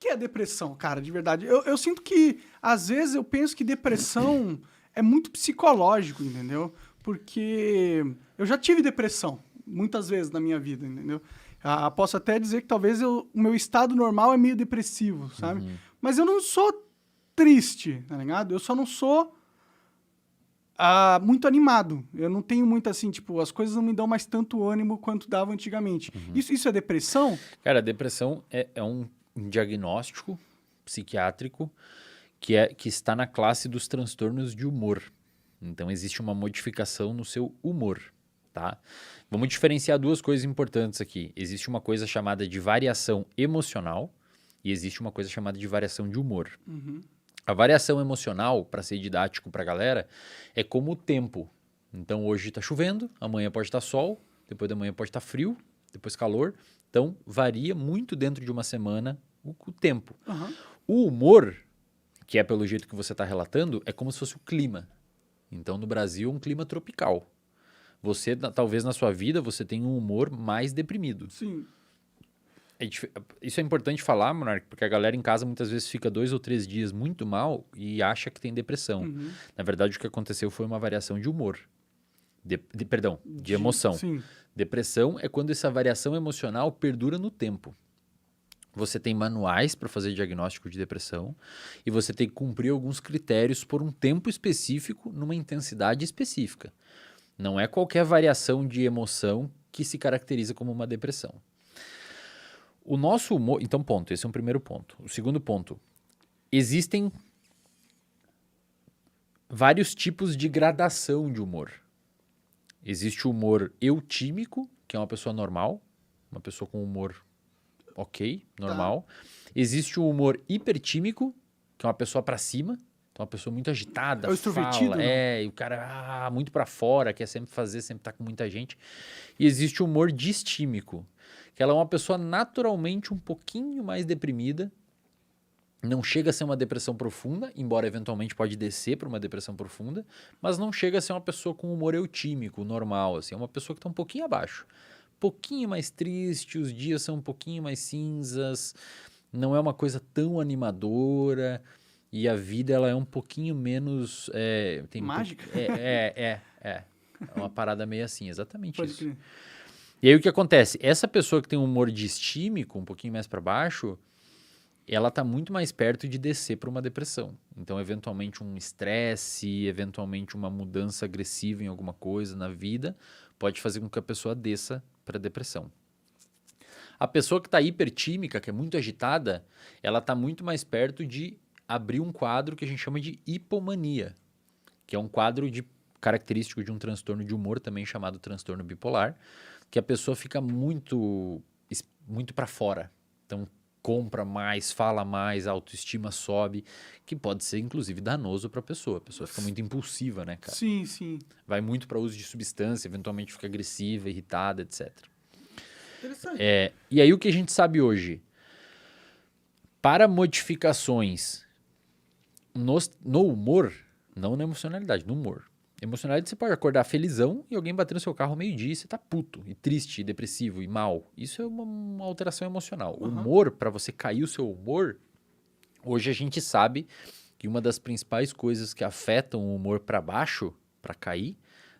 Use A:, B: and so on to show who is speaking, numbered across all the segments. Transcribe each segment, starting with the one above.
A: que é depressão, cara, de verdade? Eu sinto que, às vezes, eu penso que depressão é muito psicológico, entendeu? Porque eu já tive depressão, muitas vezes na minha vida, entendeu? Posso até dizer que talvez o meu estado normal é meio depressivo, sabe? Mas eu não sou triste, tá ligado? Eu só não sou muito animado. Eu não tenho muito assim, tipo, as coisas não me dão mais tanto ânimo quanto dava antigamente. Isso é depressão?
B: Cara, a depressão é um diagnóstico psiquiátrico que está na classe dos transtornos de humor. Então, existe uma modificação no seu humor, tá? Vamos diferenciar duas coisas importantes aqui. Existe uma coisa chamada de variação emocional e existe uma coisa chamada de variação de humor. A variação emocional, para ser didático para a galera, é como o tempo. Então, hoje está chovendo, amanhã pode estar sol, depois da manhã pode estar frio, depois calor. Então, varia muito dentro de uma semana o tempo. O humor, que é pelo jeito que você está relatando, é como se fosse o clima. Então, no Brasil, um clima tropical. Você, talvez na sua vida, você tenha um humor mais deprimido.
A: Sim.
B: Isso é importante falar, Monark, porque a galera em casa muitas vezes fica 2 ou 3 dias muito mal e acha que tem depressão. Na verdade, o que aconteceu foi uma variação de humor. Perdão, de emoção.
A: Sim.
B: Depressão é quando essa variação emocional perdura no tempo. Você tem manuais para fazer diagnóstico de depressão e você tem que cumprir alguns critérios por um tempo específico, numa intensidade específica. Não é qualquer variação de emoção que se caracteriza como uma depressão. O nosso humor... Então, ponto. Esse é um primeiro ponto. O segundo ponto. Existem vários tipos de gradação de humor. Existe o humor eutímico, que é uma pessoa normal, uma pessoa com humor ok, normal. Existe o humor hipertímico, que é uma pessoa pra cima, então uma pessoa muito agitada,
A: É o extrovertido, não?
B: e o cara muito pra fora, quer sempre fazer, sempre tá com muita gente. E existe o humor distímico, que ela é uma pessoa naturalmente um pouquinho mais deprimida, não chega a ser uma depressão profunda, embora eventualmente pode descer para uma depressão profunda, mas não chega a ser uma pessoa com humor eutímico, normal, assim, é uma pessoa que está um pouquinho abaixo. Um pouquinho mais triste, os dias são um pouquinho mais cinzas, não é uma coisa tão animadora e a vida ela é um pouquinho menos...
A: Mágica?
B: É uma parada meio assim, exatamente
A: Pode
B: isso.
A: crer.
B: E aí o que acontece? Essa pessoa que tem um humor distímico, um pouquinho mais para baixo, ela está muito mais perto de descer para uma depressão. Então, eventualmente um estresse, eventualmente uma mudança agressiva em alguma coisa na vida, pode fazer com que a pessoa desça para a depressão. A pessoa que está hipertímica, que é muito agitada, ela está muito mais perto de abrir um quadro que a gente chama de hipomania, que é um quadro característico de um transtorno de humor também chamado transtorno bipolar, que a pessoa fica muito para fora. Então, compra mais, fala mais, a autoestima sobe, que pode ser, inclusive, danoso para a pessoa. A pessoa fica muito impulsiva, né, cara?
A: Sim, sim.
B: Vai muito para uso de substância, eventualmente fica agressiva, irritada, etc.
A: Interessante.
B: E aí, o que a gente sabe hoje? Para modificações no humor, não na emocionalidade, no humor. Emocionalidade, você pode acordar felizão e alguém bater no seu carro ao meio-dia e você tá puto, e triste, e depressivo, e mal. Isso é uma alteração emocional. O humor, para você cair o seu humor, hoje a gente sabe que uma das principais coisas que afetam o humor para baixo, para cair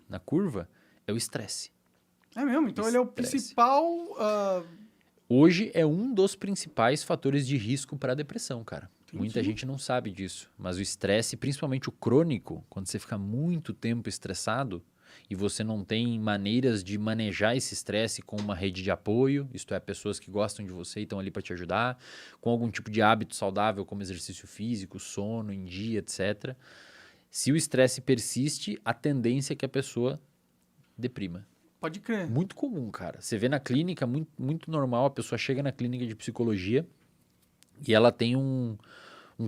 B: na curva, é o estresse.
A: É mesmo? Então ele é o principal...
B: Hoje é um dos principais fatores de risco para a depressão, cara.
A: Entendi.
B: Muita gente não sabe disso, mas o estresse, principalmente o crônico, quando você fica muito tempo estressado e você não tem maneiras de manejar esse estresse com uma rede de apoio, isto é, pessoas que gostam de você e estão ali para te ajudar, com algum tipo de hábito saudável como exercício físico, sono em dia, etc. Se o estresse persiste, a tendência é que a pessoa deprima.
A: Pode crer.
B: Muito comum, cara. Você vê na clínica, muito normal, a pessoa chega na clínica de psicologia e ela tem um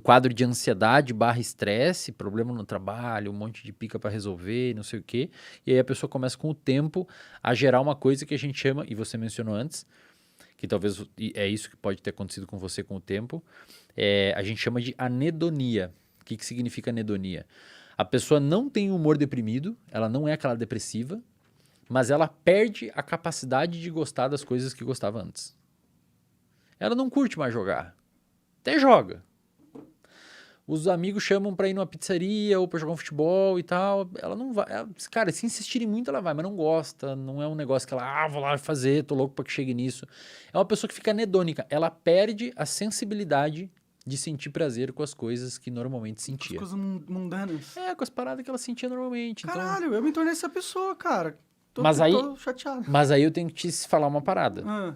B: quadro de ansiedade / estresse, problema no trabalho, um monte de pica para resolver, não sei o quê. E aí a pessoa começa com o tempo a gerar uma coisa que a gente chama, e você mencionou antes, que talvez é isso que pode ter acontecido com você com o tempo, a gente chama de anedonia. O que significa anedonia? A pessoa não tem humor deprimido, ela não é aquela depressiva, mas ela perde a capacidade de gostar das coisas que gostava antes. Ela não curte mais jogar. até joga. Os amigos chamam pra ir numa pizzaria ou pra jogar um futebol e tal. Ela não vai. Cara, se insistirem muito, ela vai, mas não gosta. Não é um negócio que ela, vou lá fazer, tô louco pra que chegue nisso. É uma pessoa que fica anedônica. Ela perde a sensibilidade de sentir prazer com as coisas que normalmente sentia.
A: As coisas mundanas.
B: Com as paradas que ela sentia normalmente.
A: Caralho, eu me tornei essa pessoa, cara. Tô chateado.
B: Mas aí eu tenho que te falar uma parada.
A: Ah,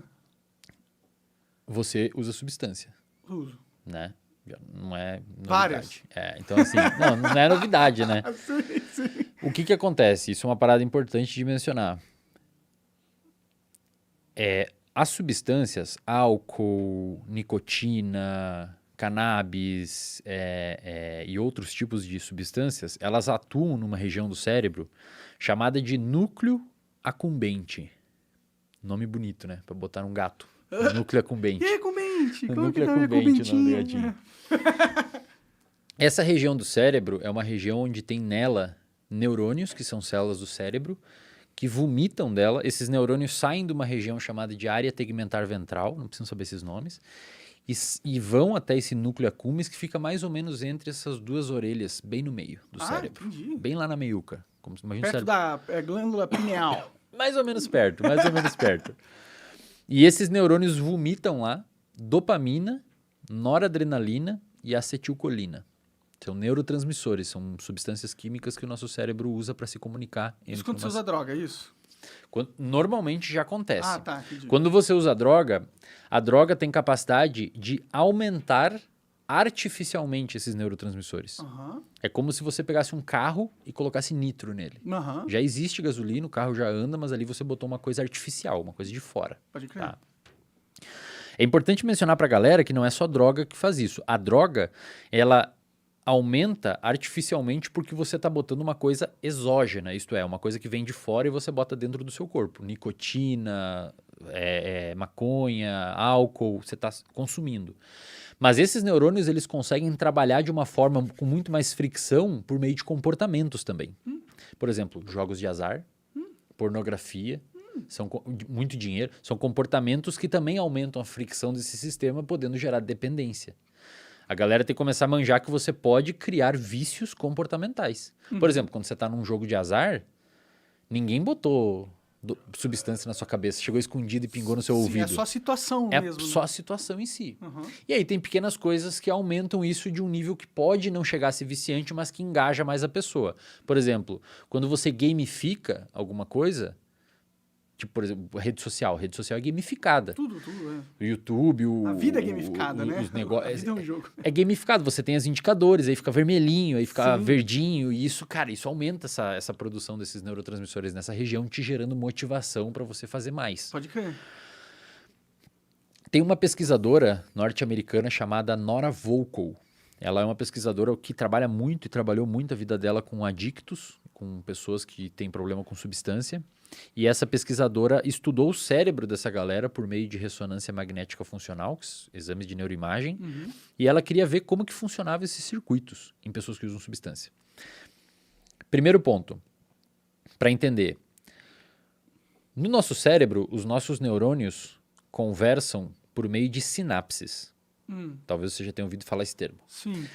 B: Você usa substância,
A: uso.
B: né? Já não é novidade.
A: Várias.
B: Então assim, não é novidade, né?
A: Sim.
B: O que acontece? Isso é uma parada importante de mencionar. As substâncias, álcool, nicotina, cannabis e outros tipos de substâncias, elas atuam numa região do cérebro chamada de núcleo accumbente. Nome bonito, né? Pra botar um gato. Núcleo accumbente.
A: E aí, Cumbente? Como que
B: Núcleo
A: tá minha
B: accumbente, o nome do
A: Cumbentinha?
B: gatinho. Essa região do cérebro é uma região onde tem nela neurônios, que são células do cérebro, que vomitam dela. Esses neurônios saem de uma região chamada de área tegmentar ventral, não precisam saber esses nomes, e vão até esse núcleo accumbens, que fica mais ou menos entre essas duas orelhas, bem no meio do cérebro.
A: Entendi.
B: Bem lá na meiuca. Imagina o
A: Perto
B: cérebro.
A: da glândula pineal.
B: Mais ou menos perto, mais ou menos perto. E esses neurônios vomitam lá dopamina, noradrenalina e acetilcolina. São neurotransmissores, são substâncias químicas que o nosso cérebro usa para se comunicar.
A: Isso quando você usa droga, é isso?
B: Normalmente já acontece.
A: Ah, tá, entendi.
B: Quando você usa a droga tem capacidade de aumentar artificialmente esses neurotransmissores.
A: Aham,
B: É como se você pegasse um carro e colocasse nitro nele.
A: aham,
B: Já existe gasolina, o carro já anda, mas ali você botou uma coisa artificial, uma coisa de fora.
A: pode crer.
B: Tá. É importante mencionar pra galera que não é só droga que faz isso. A droga, ela aumenta artificialmente porque você tá botando uma coisa exógena, isto é, uma coisa que vem de fora e você bota dentro do seu corpo. Nicotina, maconha, álcool, você tá consumindo. Mas esses neurônios, eles conseguem trabalhar de uma forma com muito mais fricção por meio de comportamentos também. Por exemplo, jogos de azar, pornografia, muito dinheiro, são comportamentos que também aumentam a fricção desse sistema, podendo gerar dependência. A galera tem que começar a manjar que você pode criar vícios comportamentais. Por exemplo, quando você está num jogo de azar, ninguém botou substância na sua cabeça, chegou escondido e pingou no seu ouvido.
A: É só a situação
B: É
A: mesmo.
B: só
A: né?
B: a situação em si.
A: Uhum.
B: E aí tem pequenas coisas que aumentam isso de um nível que pode não chegar a ser viciante, mas que engaja mais a pessoa. Por exemplo, quando você gamifica alguma coisa, tipo, por exemplo, rede social é gamificada.
A: Tudo, é.
B: O YouTube,
A: A vida é gamificada, né?
B: os negócios.
A: A vida é um jogo.
B: É gamificado, você tem os indicadores, aí fica vermelhinho, aí fica verdinho, e isso, cara, isso aumenta essa produção desses neurotransmissores nessa região, te gerando motivação para você fazer mais.
A: Pode crer.
B: Tem uma pesquisadora norte-americana chamada Nora Volkow. Ela é uma pesquisadora que trabalha muito e trabalhou muito a vida dela com adictos, com pessoas que têm problema com substância. E essa pesquisadora estudou o cérebro dessa galera por meio de ressonância magnética funcional, exames de neuroimagem, e ela queria ver como que funcionavam esses circuitos em pessoas que usam substância. Primeiro ponto, para entender. No nosso cérebro, os nossos neurônios conversam por meio de sinapses. Talvez você já tenha ouvido falar esse termo.
A: Sim.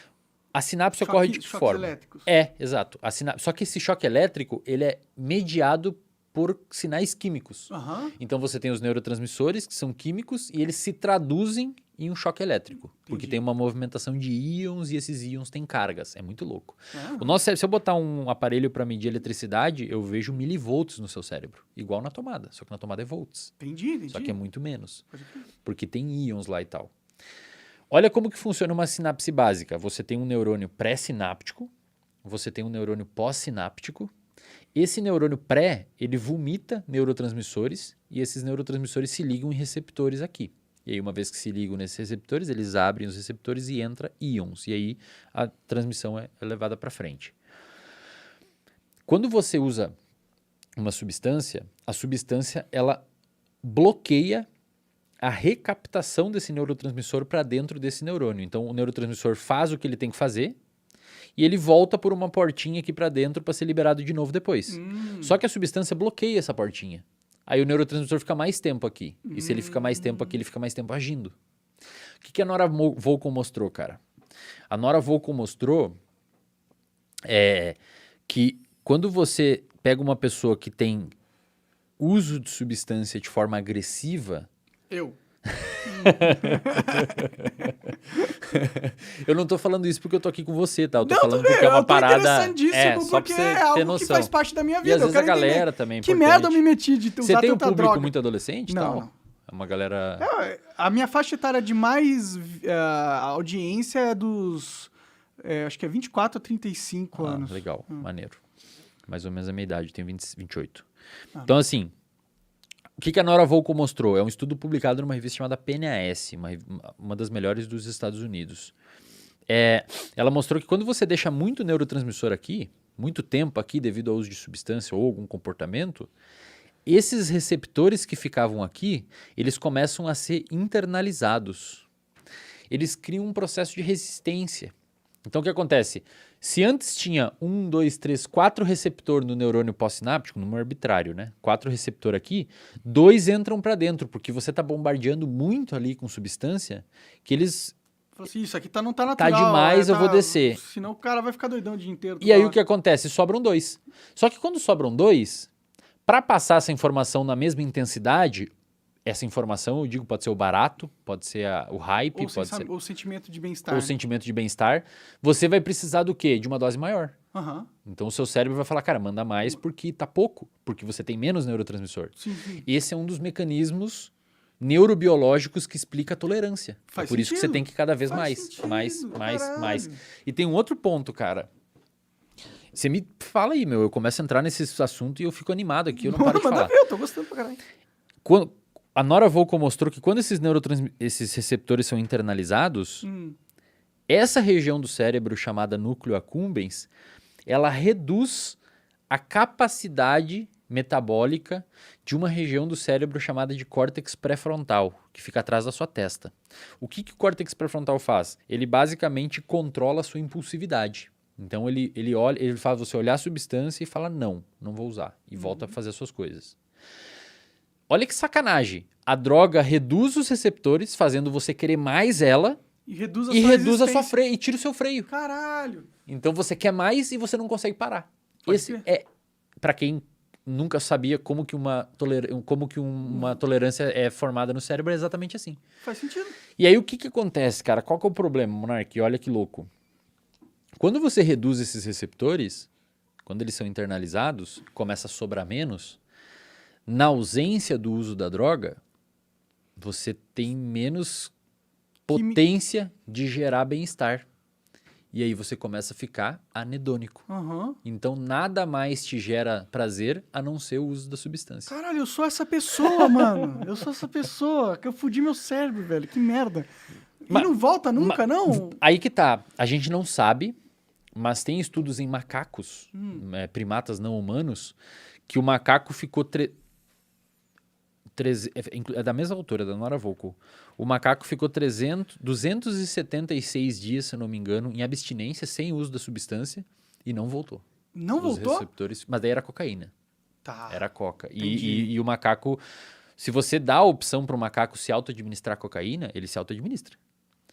B: A sinapse ocorre de que
A: choques
B: forma?
A: elétricos.
B: Exato. Só que esse choque elétrico, ele é mediado por sinais químicos.
A: Aham.
B: Então você tem os neurotransmissores, que são químicos, e eles se traduzem em um choque elétrico. Porque tem uma movimentação de íons e esses íons têm cargas. É muito louco. O nosso cérebro, se eu botar um aparelho para medir eletricidade, eu vejo milivolts no seu cérebro. Igual na tomada, só que na tomada é volts.
A: Entendi.
B: Só que é muito menos.
A: Pode crer.
B: Porque tem íons lá e tal. Olha como que funciona uma sinapse básica. Você tem um neurônio pré-sináptico, você tem um neurônio pós-sináptico. Esse neurônio pré, ele vomita neurotransmissores e esses neurotransmissores se ligam em receptores aqui. E aí, uma vez que se ligam nesses receptores, eles abrem os receptores e entra íons. E aí, a transmissão é levada para frente. Quando você usa uma substância, a substância, ela bloqueia a recaptação desse neurotransmissor para dentro desse neurônio. Então, o neurotransmissor faz o que ele tem que fazer e ele volta por uma portinha aqui para dentro para ser liberado de novo depois. Só que a substância bloqueia essa portinha. Aí o neurotransmissor fica mais tempo aqui. E se ele fica mais tempo aqui, ele fica mais tempo agindo. que a Nora Volkow mostrou, cara? A Nora Volkow mostrou que quando você pega uma pessoa que tem uso de substância de forma agressiva...
A: Eu
B: não tô falando isso porque eu tô aqui com você, tá? Eu tô
A: Não,
B: falando
A: tudo bem,
B: porque é uma
A: eu tô
B: parada...
A: interessantíssimo,
B: só pra
A: porque
B: você
A: é
B: ter
A: algo
B: noção.
A: que faz parte da minha
B: E
A: vida.
B: às vezes
A: eu
B: a
A: quero entender
B: galera também é
A: que
B: importante.
A: merda eu me meti de
B: Você
A: usar
B: tem um
A: tanta
B: público
A: droga.
B: muito adolescente e
A: Não,
B: tal?
A: não.
B: É uma galera...
A: A minha faixa etária de mais audiência é dos... acho que é 24 a 35 anos.
B: Legal, maneiro. Mais ou menos a minha idade, tenho 28.
A: Ah.
B: Então, assim, o que a Nora Volkow mostrou? É um estudo publicado numa revista chamada PNAS, uma das melhores dos Estados Unidos. Ela mostrou que quando você deixa muito neurotransmissor aqui, muito tempo aqui devido ao uso de substância ou algum comportamento, esses receptores que ficavam aqui, eles começam a ser internalizados. Eles criam um processo de resistência. Então, o que acontece? Se antes tinha 1, 2, 3, 4 receptor no neurônio pós-sináptico, número arbitrário, né? 4 receptor aqui, 2 entram para dentro, porque você está bombardeando muito ali com substância, que eles...
A: Falei assim, isso aqui não tá natural.
B: Tá demais, eu vou descer.
A: Senão o cara vai ficar doidão o dia inteiro.
B: E aí o que acontece? Sobram 2. Só que quando sobram 2, para passar essa informação na mesma intensidade, essa informação, eu digo, pode ser o barato, pode ser o hype, pode ser
A: o sentimento de bem-estar.
B: o sentimento de bem-estar, você vai precisar do quê? De uma dose maior.
A: Uhum.
B: Então o seu cérebro vai falar, cara, manda mais porque tá pouco, porque você tem menos neurotransmissor.
A: Sim, sim.
B: Esse é um dos mecanismos neurobiológicos que explica a tolerância.
A: Faz
B: por isso que
A: sentido.
B: você tem que cada vez
A: Faz
B: mais,
A: sentido,
B: mais.
A: caralho.
B: E tem um outro ponto, cara. Você me fala aí, meu, eu começo a entrar nesse assunto e eu fico animado aqui, eu não paro de
A: Manda
B: falar.
A: ver, eu tô gostando pra caralho.
B: A Nora Volkow mostrou que quando esses receptores são internalizados, essa região do cérebro chamada núcleo accumbens, ela reduz a capacidade metabólica de uma região do cérebro chamada de córtex pré-frontal, que fica atrás da sua testa. O que o córtex pré-frontal faz? Ele basicamente controla a sua impulsividade. Então ele faz você olhar a substância e fala não vou usar, e volta a fazer as suas coisas. Olha que sacanagem. A droga reduz os receptores, fazendo você querer mais ela
A: E reduz a
B: e
A: sua
B: reduz a sua
A: resistência.
B: freio e tira o seu freio.
A: Caralho.
B: Então você quer mais e você não consegue parar.
A: Pode
B: Esse
A: ser.
B: é, para quem nunca sabia como que uma tolerância é formada no cérebro, é exatamente assim.
A: Faz sentido.
B: E aí o que acontece, cara? Qual que é o problema, Monark? Olha que louco. Quando você reduz esses receptores, quando eles são internalizados, começa a sobrar menos, na ausência do uso da droga, você tem menos potência de gerar bem-estar. E aí você começa a ficar anedônico.
A: Uhum.
B: Então nada mais te gera prazer a não ser o uso da substância.
A: Caralho, eu sou essa pessoa, mano. Eu sou essa pessoa. Que eu fudi meu cérebro, velho. Que merda. E não volta nunca, não?
B: Aí que tá. A gente não sabe, mas tem estudos em macacos, primatas não humanos, que o macaco ficou... É da mesma autora, da Nora Volkow. O macaco ficou 276 dias, se eu não me engano, em abstinência, sem uso da substância, e não voltou.
A: Não
B: Os
A: voltou?
B: receptores, mas daí era cocaína.
A: Tá.
B: Era coca.
A: Entendi.
B: E o macaco, se você dá a opção para o macaco se auto-administrar cocaína, ele se auto-administra.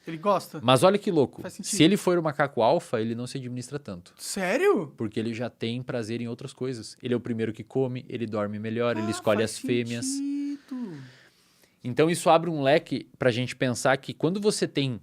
A: Ele gosta?
B: Mas olha que louco.
A: Faz sentido.
B: Se ele for o macaco alfa, ele não se administra tanto.
A: Sério?
B: Porque ele já tem prazer em outras coisas. Ele é o primeiro que come, ele dorme melhor, ele escolhe
A: faz
B: as fêmeas.
A: sentido.
B: Então isso abre um leque para a gente pensar que quando você tem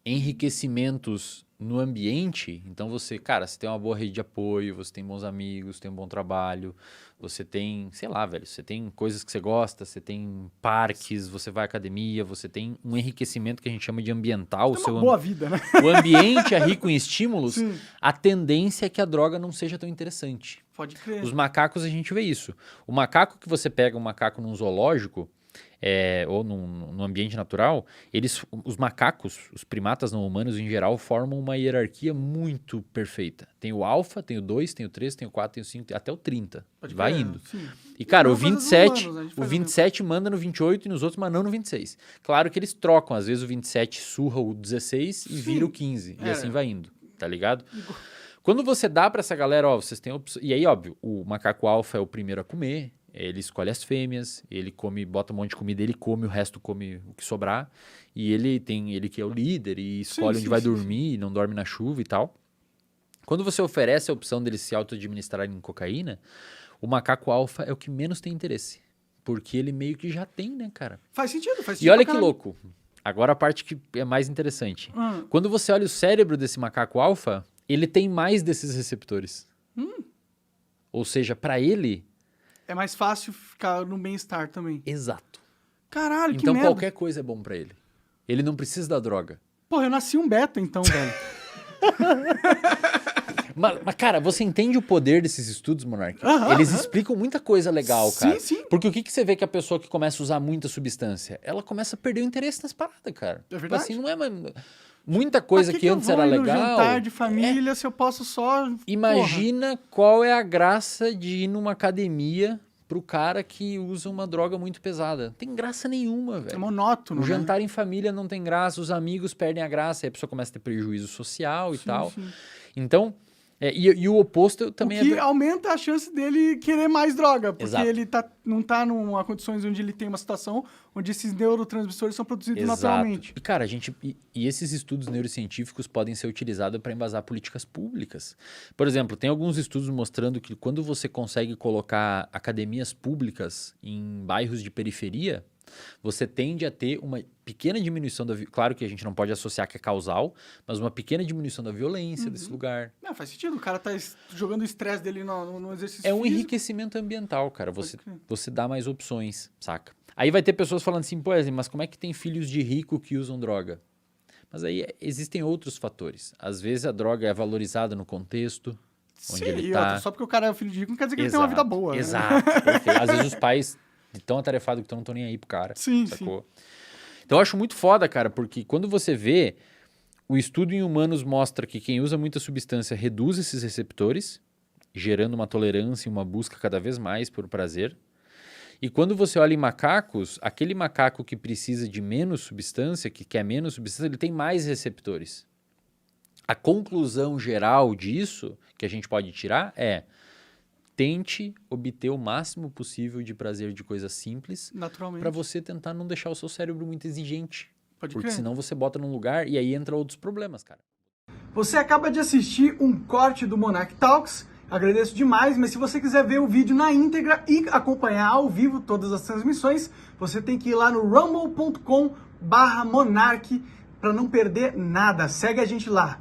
B: enriquecimentos no ambiente, então você tem uma boa rede de apoio, você tem bons amigos, tem um bom trabalho, você tem, sei lá, velho, você tem coisas que você gosta, você tem parques, você vai à academia, você tem um enriquecimento que a gente chama de ambiental.
A: Tem uma boa vida, né?
B: O ambiente é rico em estímulos,
A: Sim.
B: a tendência é que a droga não seja tão interessante.
A: Pode crer.
B: Os macacos a gente vê isso. O macaco que você pega um macaco num zoológico ou num ambiente natural, os macacos, os primatas não humanos em geral, formam uma hierarquia muito perfeita. Tem o alfa, tem o 2, tem o 3, tem o 4, tem o 5, até o 30.
A: Pode
B: Vai
A: crer,
B: indo.
A: sim.
B: E, cara, o
A: Não, mas os
B: 27,
A: humanos, a gente
B: o
A: faz
B: 27 manda no 28 e nos outros, mas não no 26. Claro que eles trocam. Às vezes o 27 surra o 16 e vira o 15. E assim vai indo, tá ligado? Quando você dá pra essa galera, ó, vocês têm opção. E aí, óbvio, o macaco alfa é o primeiro a comer, Ele escolhe as fêmeas, ele come, bota um monte de comida, ele come, o resto come o que sobrar. E ele que é o líder e escolhe onde vai dormir, não dorme na chuva e tal. Quando você oferece a opção deles se auto-administrarem cocaína, o macaco alfa é o que menos tem interesse. Porque ele meio que já tem, né, cara?
A: Faz sentido.
B: E olha que louco. Agora a parte que é mais interessante. Quando você olha o cérebro desse macaco alfa, ele tem mais desses receptores. Ou seja, para ele...
A: É mais fácil ficar no bem-estar também.
B: Exato.
A: Caralho, que
B: então
A: merda.
B: qualquer coisa é bom para ele. Ele não precisa da droga.
A: Porra, eu nasci um beta então, velho.
B: Mas, cara, você entende o poder desses estudos, Monark? Eles explicam muita coisa legal, cara.
A: Sim.
B: Porque o que você vê que a pessoa que começa a usar muita substância, ela começa a perder o interesse nas paradas, cara.
A: É verdade.
B: Assim, não é muita coisa que antes era legal.
A: No jantar de família se eu posso só...
B: Imagina qual é a graça de ir numa academia pro cara que usa uma droga muito pesada. Não tem graça nenhuma, velho.
A: É monótono,
B: O jantar em família não tem graça, os amigos perdem a graça, aí a pessoa começa a ter prejuízo social e tal.
A: Sim.
B: Então, e o oposto também
A: o que aumenta a chance dele querer mais droga, porque
B: Exato.
A: ele não tá numa condições onde ele tem uma situação onde esses neurotransmissores são produzidos
B: Exato.
A: naturalmente.
B: E, cara, e esses estudos neurocientíficos podem ser utilizados para embasar políticas públicas. Por exemplo, tem alguns estudos mostrando que quando você consegue colocar academias públicas em bairros de periferia, você tende a ter uma pequena diminuição claro que a gente não pode associar que é causal, mas uma pequena diminuição da violência desse lugar.
A: Não, faz sentido. O cara tá jogando o estresse dele no exercício
B: É um
A: físico.
B: enriquecimento ambiental, cara. Você dá mais opções, saca? Aí vai ter pessoas falando assim, pô, mas como é que tem filhos de rico que usam droga? Mas aí existem outros fatores. Às vezes a droga é valorizada no contexto onde ele tá.
A: Só porque o cara é filho de rico não quer dizer que ele tem uma vida boa.
B: Exato,
A: né?
B: perfeito. Às vezes os pais tão atarefados que não estão nem aí pro cara.
A: Sim.
B: Então eu acho muito foda, cara, porque quando você vê, o estudo em humanos mostra que quem usa muita substância reduz esses receptores, gerando uma tolerância e uma busca cada vez mais por prazer. E quando você olha em macacos, aquele macaco que precisa de menos substância, que quer menos substância, ele tem mais receptores. A conclusão geral disso, que a gente pode tirar, é: tente obter o máximo possível de prazer de coisas simples,
A: naturalmente,
B: para você tentar não deixar o seu cérebro muito exigente.
A: Pode
B: porque
A: crer.
B: senão você bota num lugar e aí entra outros problemas, cara.
A: Você acaba de assistir um corte do Monark Talks. Agradeço demais, mas se você quiser ver o vídeo na íntegra e acompanhar ao vivo todas as transmissões, você tem que ir lá no rumble.com/monark para não perder nada. Segue a gente lá.